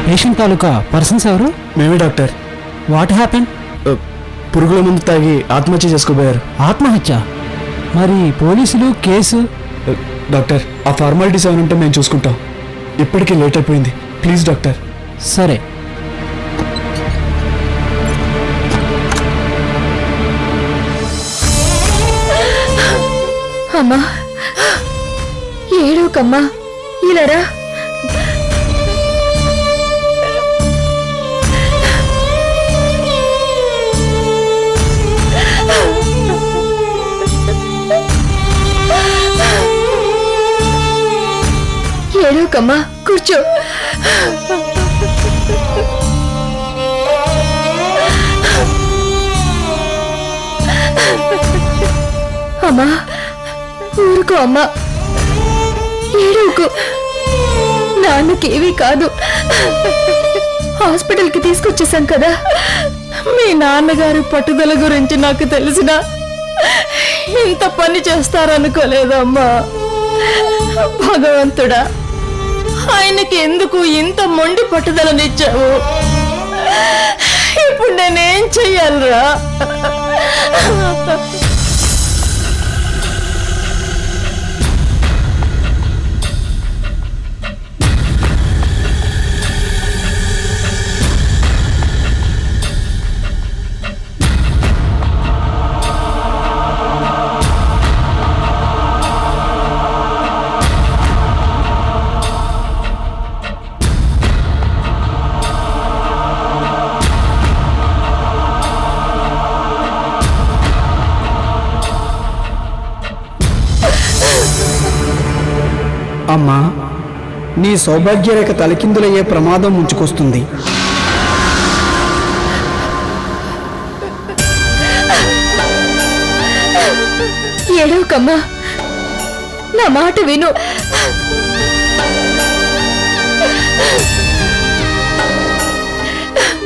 Patient తాలూకా persons ఎవరు? మేమే doctor. What happen? పురుగుల మందు తాగి ఆత్మహత్య చేసుకోబోయారు. ఆత్మహత్య? మరి పోలీసులు కేసు? డాక్టర్, ఆ ఫార్మాలిటీస్ ఏమంటే మేము చూసుకుంటాం. ఇప్పటికీ లేట్ అయిపోయింది. Please doctor. సరే. అమ్మా ఏడోకమ్మా, ఇలారా. ఏడోకమ్మా, కూర్చో. అమ్మా ఊరుకో అమ్మా, ఏడవకు. నాన్నకేమీ కాదు. హాస్పిటల్కి తీసుకొచ్చేసాం కదా. మీ నాన్నగారు పట్టుదల గురించి నాకు తెలిసిన ఇంత పని చేస్తారనుకోలేదమ్మా. భగవంతుడా, ఆయనకి ఎందుకు ఇంత మొండి పట్టుదలనిచ్చావు? ఇప్పుడు నేనేం చెయ్యాలరా? అమ్మా, నీ సౌభాగ్యరేఖ తలకిందులయ్యే ప్రమాదం ముంచుకొస్తుంది. ఏడవకమ్మా, నా మాట విను.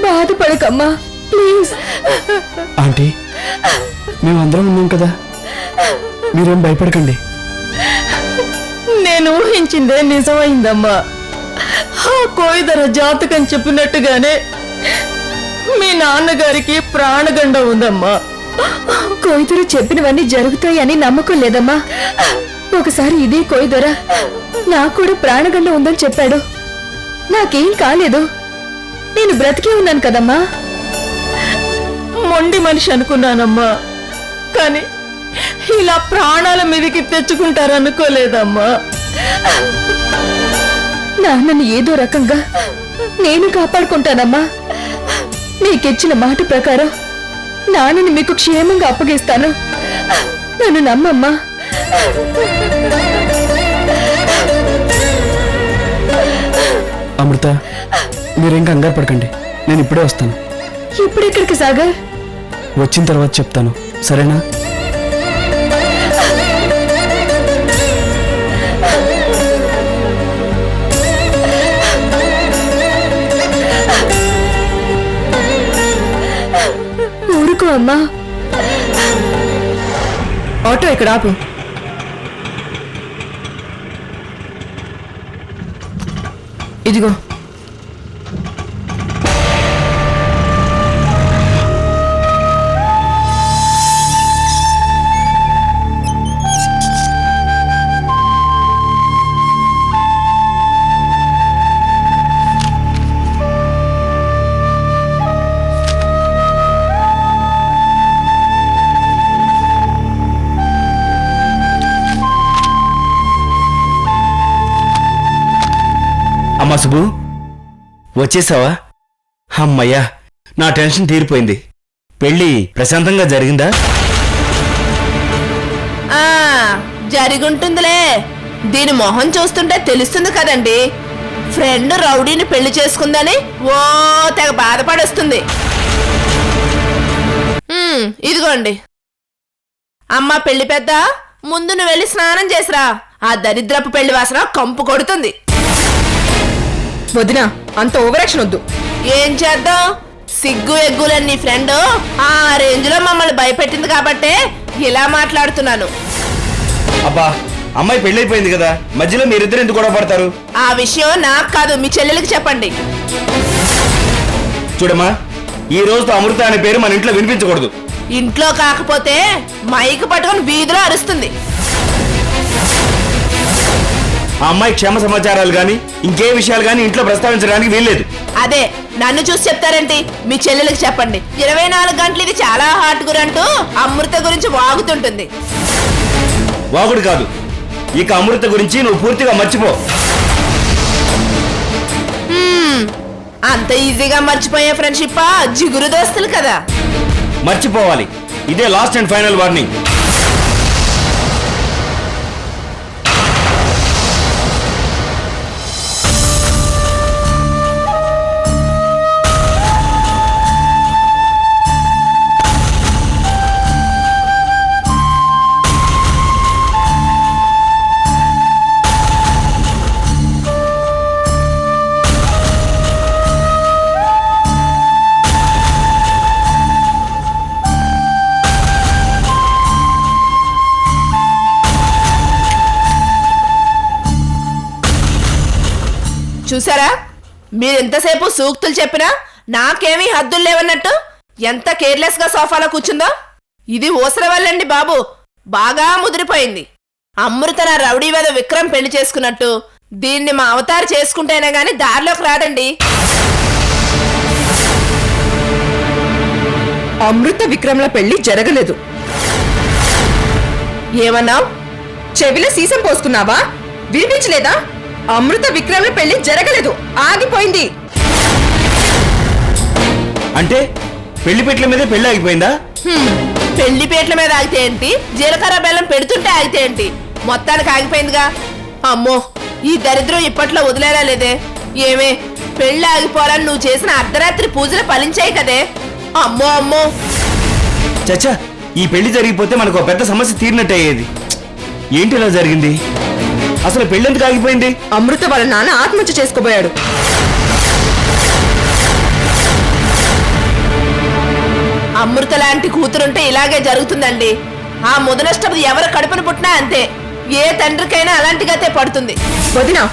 బాధపడకమ్మా, ప్లీజ్. ఆంటీ, మేమందరం ఉన్నాం కదా, మీరేం భయపడకండి. నేను ఊహించిందే నిజమైందమ్మా. ఆ కోయిదర జాతకం చెప్పినట్టుగానే మీ నాన్నగారికి ప్రాణగండం ఉందమ్మా. కోయిదర చెప్పినవన్నీ జరుగుతాయని నమ్మకం లేదమ్మా. ఒకసారి ఇదే కోయిదర నాకు కూడా ప్రాణగండం ఉందని చెప్పాడు. నాకేం కాలేదు, నేను బ్రతికే ఉన్నాను కదమ్మా. మొండి మనిషి అనుకున్నానమ్మా, కానీ ఇలా ప్రాణాల మీదకి తెచ్చుకుంటారనుకోలేదమ్మా. నాన్నని ఏదో రకంగా నేను కాపాడుకుంటానమ్మా. నీకిచ్చిన మాట ప్రకారం నాన్నని మీకు క్షేమంగా అప్పగిస్తాను. నన్ను నమ్మమ్మా. అమృత, మీరేం కంగారు పడకండి, నేను ఇప్పుడే వస్తాను. ఇప్పుడెక్కడికి సాగర్? వచ్చిన తర్వాత చెప్తాను, సరేనా? ఊరుకో అమ్మా. ఆటో ఇక్కడ ఆపు. ఇదిగో. అమ్మా సుబ్బు, వచ్చేసావా? అమ్మయ్యా, నా టెన్షన్ తీరిపోయింది. పెళ్ళి ప్రశాంతంగా జరిగిందా? జరిగుంటుందిలే. దీని మొహం చూస్తుంటే తెలుస్తుంది కదండి. ఫ్రెండ్ రౌడీని పెళ్లి చేసుకుందని ఓ తెగ బాధపడొస్తుంది. ఇదిగోండి అమ్మా పెళ్లి పెద్ద, ముందు నువ్వు వెళ్ళి స్నానం చేసిరా. ఆ దరిద్రపు పెళ్లి వాసన కంపు కొడుతుంది. వదినా, అంత ఓవరాక్షన్ వద్దు. ఏం చేద్దాం, సిగ్గు ఎగ్గులని నీ ఫ్రెండ్ ఆ రేంజ్ లో మమ్మల్ని భయపెట్టింది కాబట్టే ఇలా మాట్లాడుతున్నాను. అబ్బా, అమ్మాయి పెళ్ళైపోయింది కదా, మధ్యలో మీరిద్దరు ఎందుకు గొడవ పడతారు? ఆ విషయం నాకు కాదు, మీ చెల్లెలకి చెప్పండి. చూడమ్మా, ఈ రోజుతో అమృత అనే పేరు మన ఇంట్లో వినిపించకూడదు. ఇంట్లో కాకపోతే మైక్ పట్టుకొని వీధిలో అరుస్తుంది. ఆ అమ్మాయి క్షేమ సమాచారాలు గాని ఇంకే విషయాలు గాని ఇంట్లో ప్రస్తావించడానికి వీల్లేదు. అదే నన్ను చూసి చెప్తారేంటి? మీ చెల్లెలకి చెప్పండి. 24 గంటలు ఇది చాలా హాట్ గురంటూ అమృత గురించి వాగుతుంటుంది. వాగుడు కాదు, ఇక అమృత గురించి నువ్వు పూర్తిగా మర్చిపో. అంత ఈజీగా మర్చిపోయే ఫ్రెండ్షిప్ జిగురు దోస్తులు కదా. మర్చిపోవాలి. ఇదే లాస్ట్ అండ్ ఫైనల్ వార్నింగ్. చూసారా, మీరెంతసేపు సూక్తులు చెప్పినా నాకేమీ హద్దులు లేవన్నట్టు ఎంత కేర్లెస్ గా సోఫాలో కూర్చుందో. ఇది ఊసర వల్లండి బాబు, బాగా ముదిరిపోయింది. అమృత నా రౌడీ వేద విక్రమ్ పెళ్లి చేసుకున్నట్టు దీన్ని మా అవతారు చేసుకుంటేనే గాని దారిలోకి రాదండి. అమృత విక్రమ్ల పెళ్లి జరగలేదు. ఏమన్నావు? చెవిలో సీసం పోసుకున్నావా? వినిపించలేదా? అమృత విక్రమ్ల పెళ్లి జరగలేదు, ఆగిపోయింది. అంటే పెళ్లి పెట్ల మీదే పెళ్లి ఆగిపోయిందా? పెళ్లి పేట్ల మీద ఆగితే ఏంటి, జీలకర్ర బెల్లం పెడుతుంటే ఆగితే ఏంటి, మొత్తానికి ఆగిపోయిందిగా. అమ్మో, ఈ దరిద్రం ఇప్పట్లో వదిలేలా లేదే. ఏమే, పెళ్లి ఆగిపోవాలని నువ్వు చేసిన అర్ధరాత్రి పూజలు ఫలించాయి కదే. అమ్మో అమ్మో. చచ్చా, ఈ పెళ్లి జరిగిపోతే మనకు ఒక పెద్ద సమస్య తీరినట్టు అయ్యేది. ఏంటి ఇలా జరిగింది? అసలు పెళ్లి ఎందుకు ఆగిపోయింది? అమృత వాళ్ళ నాన్న ఆత్మహత్య చేసుకోబోయాడు. అమృత లాంటి కూతురుంటే ఇలాగే జరుగుతుందండి. ఆ ముదనష్టపతి ఎవరు కడుపును పుట్టినా అంతే. ఏ తండ్రికైనా అలాంటి గతే పడుతుంది. వదినా,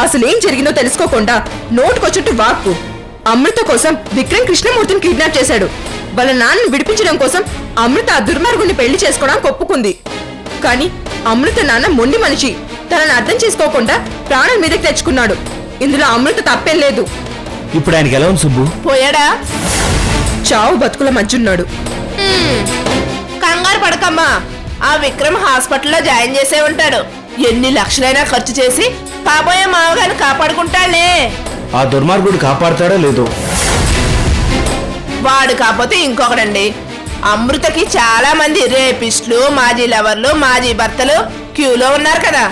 అసలేం జరిగిందో తెలుసుకోకుండా నోటుకొచ్చుట్టు వాక్కు. అమృత కోసం విక్రమ్ కృష్ణమూర్తిని కిడ్నాప్ చేశాడు. వాళ్ళ నాన్నని విడిపించడం కోసం అమృత ఆ దుర్మార్గుని పెళ్లి చేసుకోవడానికి ఒప్పుకుంది. కానీ అమృత నాన్న మొండి మనిషి, తనని అర్థం చేసుకోకుండా ప్రాణం మీదకి తెచ్చుకున్నాడు. ఇందులో అమృత తప్పేం లేదు. ఇప్పుడు ఆయనకి ఎలా ఉంది సుబ్బు? పోయాడా? చావు బతుకుల మధ్యున్నాడు. కంగారు పడకమ్మా, ఆ విక్రమ్ హాస్పిటల్లో జాయిన్ చేసే ఉంటాడు. ఎన్ని లక్షలైనా ఖర్చు చేసి కాబోయే మామగారిని కాపాడుకుంటాడులే. ఆ దుర్మార్గుడు కాపాడుతాడో లేదో. వాడు కాకపోతే ఇంకొకడండి. అమృతకి చాలా మంది రేపిస్టులు, మాజీ లవర్లు, మాజీ భర్తలు క్యూలో ఉన్నారు కదా.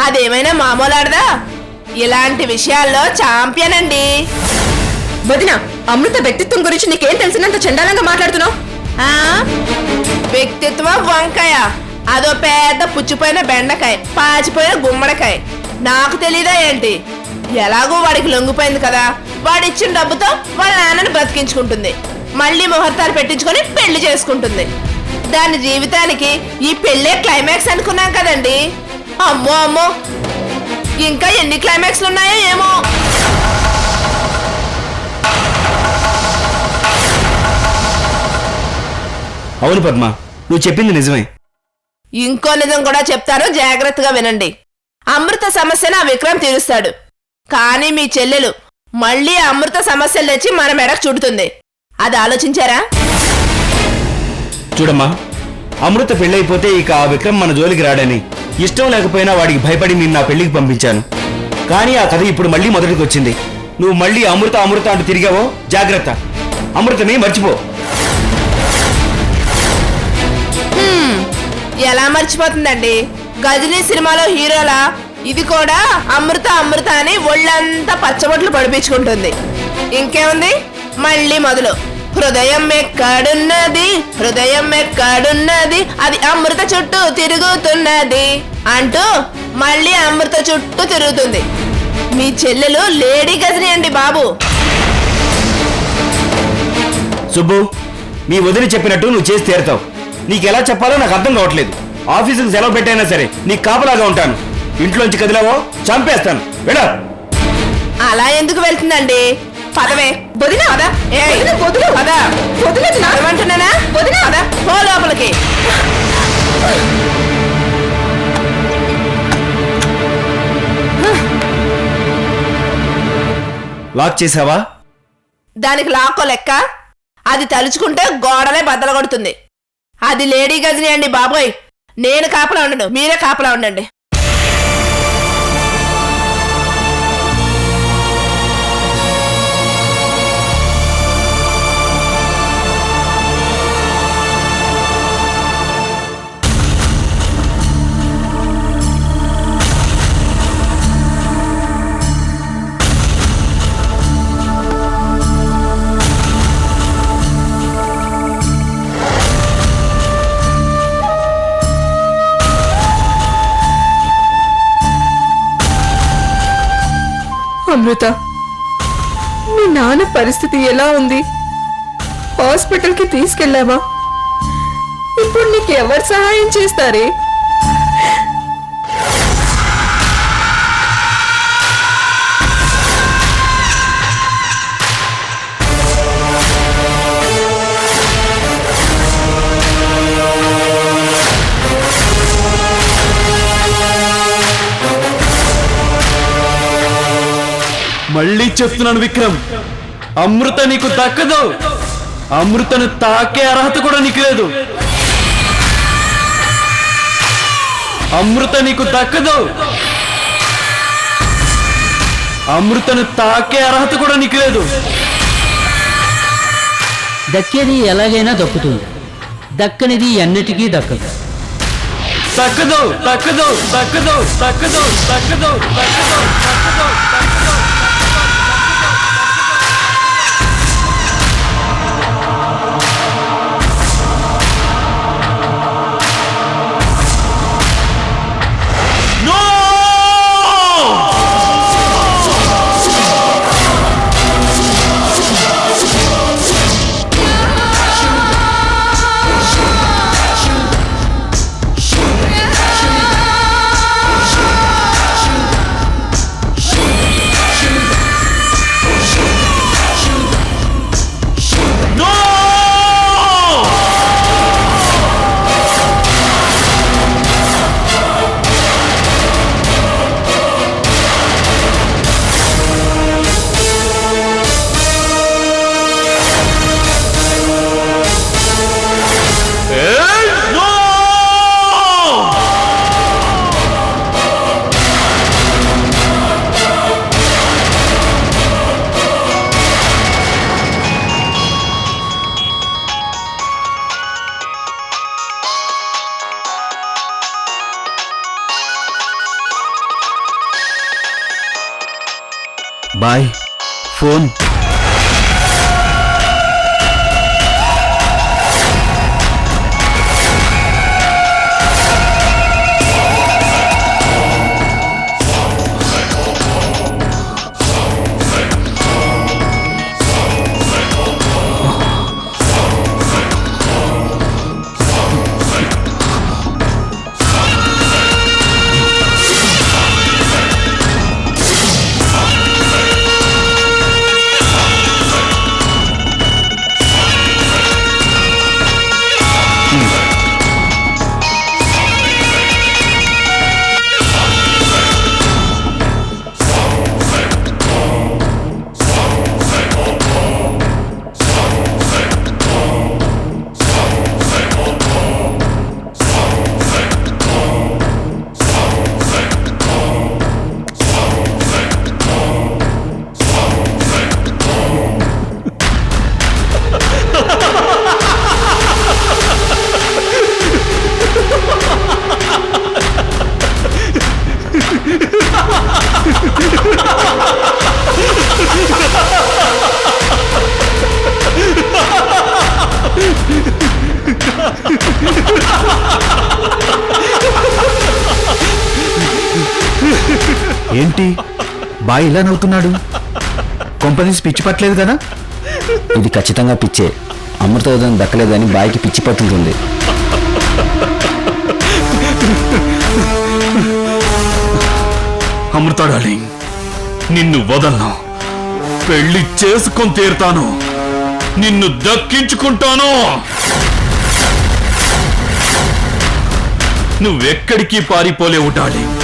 అదేమైనా మామూలాడదా? ఇలాంటి విషయాల్లో ఛాంపియన్ అండి. వదిన, అమృత వ్యక్తిత్వం గురించి నీకేం తెలిసినంత చండాలంగా మాట్లాడుతున్నావు? వ్యక్తిత్వం వంకాయ, అదో పెద్ద పుచ్చిపోయిన బెండకాయ, పాచిపోయిన గుమ్మడికాయ. నాకు తెలీదా ఏంటి? ఎలాగో వాడికి లొంగిపోయింది కదా, వాడిచ్చిన డబ్బుతో వాళ్ళ నాన్నని బ్రతికించుకుంటుంది. మళ్ళీ ముహూర్తాలు పెట్టించుకొని పెళ్లి చేసుకుంటుంది. దాని జీవితానికి ఈ పెళ్ళే క్లైమాక్స్ అనుకున్నాం కదండి. అమ్మో అమ్మో, ఇంకా ఎన్ని క్లైమాక్స్లు ఉన్నాయో ఏమో. అవును పద్మ, నువ్వు చెప్పింది నిజమే. ఇంకో నిజం కూడా చెప్తాను, జాగ్రత్తగా వినండి. అమృత సమస్యను ఆ విక్రమ్ తీరుస్తాడు. కానీ మీ చెల్లెలు మళ్ళీ అమృత సమస్యలు తెచ్చి మన మెడకు చుడుతుంది. అది ఆలోచించారా? చూడమ్మా, అమృత పెళ్ళైపోతే ఇక ఆ విక్రమ్ మన జోలికి రాడని ఇష్టం లేకపోయినా వాడికి భయపడి నేను నా పెళ్లికి పంపించాను. కానీ ఆ కథ ఇప్పుడు మళ్ళీ మొదటికి వచ్చింది. నువ్వు మళ్ళీ అమృత అమృత అంటూ తిరిగావో జాగ్రత్త. అమృతని మర్చిపో. ఎలా మర్చిపోతుందండి? గజనీ సినిమాలో హీరోలా ఇది కూడా అమృత అమృత అని ఒళ్ళంతా పచ్చబొట్లు పడిపించుకుంటుంది. ఇంకేముంది, మళ్ళీ మొదలు. హృదయం ఎక్కడున్నది, హృదయం ఎక్కడున్నది, అది అమృత చుట్టూ తిరుగుతున్నది అంటూ మళ్ళీ అమృత చుట్టూ తిరుగుతుంది. మీ చెల్లెలు లేడీ గజని అండి బాబు. సుబ్బు, నీ వదిలి చెప్పినట్టు నువ్వు చేసి తీరుతావు. నీకెలా చెప్పాలో నాకు అర్థం కావట్లేదు. ఆఫీసుకు సెలవు పెట్టైనా సరే నీకు కాపలాగా ఉంటాను. ఇంట్లోంచి కదిలావో చంపేస్తాను. వెళ్ళ. అలా ఎందుకు వెళ్తుందండి? పదవే. వదినా పద. ఏయ్, వదిన పద. పదమంటున్నానా? పద, పో లోపలికి. లాక్ చేసావా? దానికి లాక్కో లెక్క. అది తలుచుకుంటే గోడలే బద్దలు కొడుతుంది. అది లేడీ గజని అండి బాబోయ్. నేను కాపలా ఉండను, మీరే కాపలా ఉండండి. అమృత, మీ నాన్న పరిస్థితి ఎలా ఉంది? హాస్పిటల్కి తీసుకెళ్ళావా? ఇప్పుడు నీకు ఎవరు సహాయం చేస్తారే? మళ్ళీ చెప్తున్నాను విక్రమ్, అమృత నీకు దక్కదు. అమృతను తాకే అర్హత కూడా నీకు లేదు. అమృత నీకు దక్కదు. అమృతను తాకే అర్హత కూడా నీకు లేదు. దక్కేది ఎలాగైనా దక్కుతుంది, దక్కనిది ఎన్నిటికీ దక్కదు. దక్కదు, దక్కదు, దక్కదు, దక్కదు, దక్కదు, దక్కదు, దక్కదు, దక్కదు. బాయ్. ఫోన్. ఏంటి బాయ్ ఇలా నవ్వుతున్నాడు? కొంపనీసి పిచ్చి పట్టలేదు కదా? ఇది ఖచ్చితంగా పిచ్చే. అమృత ఉదయం దక్కలేదని బాయికి పిచ్చి పట్టుతుంది. అమృత డార్లింగ్, నిన్ను వదలను. పెళ్లి చేసుకొని తీరుతాను. నిన్ను దక్కించుకుంటాను. నువ్వెక్కడికి పారిపోలేవు డార్లింగ్.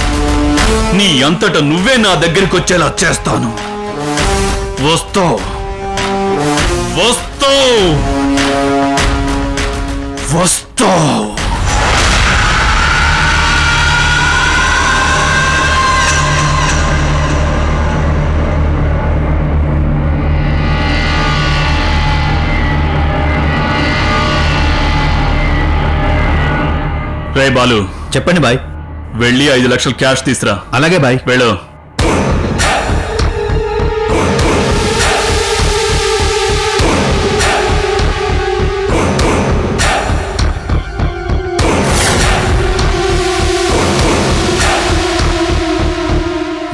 నీ అంతట నువ్వే నా దగ్గరికి వచ్చేలా చేస్తాను. వస్తావు వస్తావు వస్తావు. రే బాలు, చెప్పండి బాయ్. వెళ్ళి 5 లక్షలు క్యాష్ తీసురా. అలాగే బాయ్. వెళ్ళు.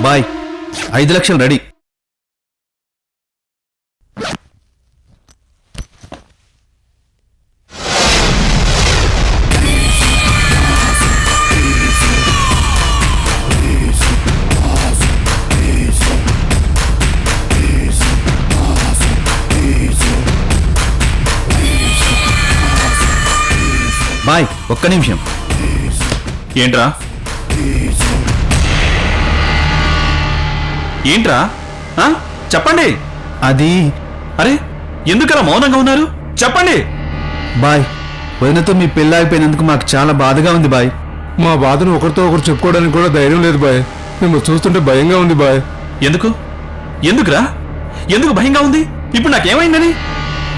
బాయ్, 5 లక్షలు రెడీ. బాయ్, ఒక్క నిమిషం. ఏంట్రా ఏంట్రా ఆ? చెప్పండి. అది అరే, ఎందుకలా మౌనంగా ఉన్నారు? చెప్పండి. బాయ్, వదినతో మీ పెళ్ళి ఆగిపోయినందుకు మాకు చాలా బాధగా ఉంది బాయ్. మా బాధను ఒకరితో ఒకరు చెప్పుకోవడానికి కూడా ధైర్యం లేదు బాయ్. మేము చూస్తుంటే భయంగా ఉంది బాయ్. ఎందుకురా? ఎందుకు భయంగా ఉంది? ఇప్పుడు నాకేమైందని?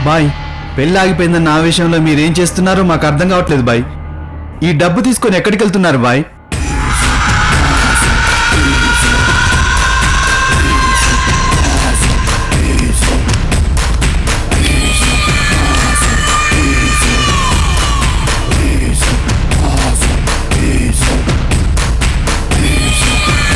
బాయ్, పెళ్ళి ఆగిపోయిందన్న ఆవేశంలో మీరేం చేస్తున్నారో మాకు అర్థం కావట్లేదు బాయ్. ఈ డబ్బు తీసుకొని ఎక్కడికి వెళ్తున్నారు బాయ్?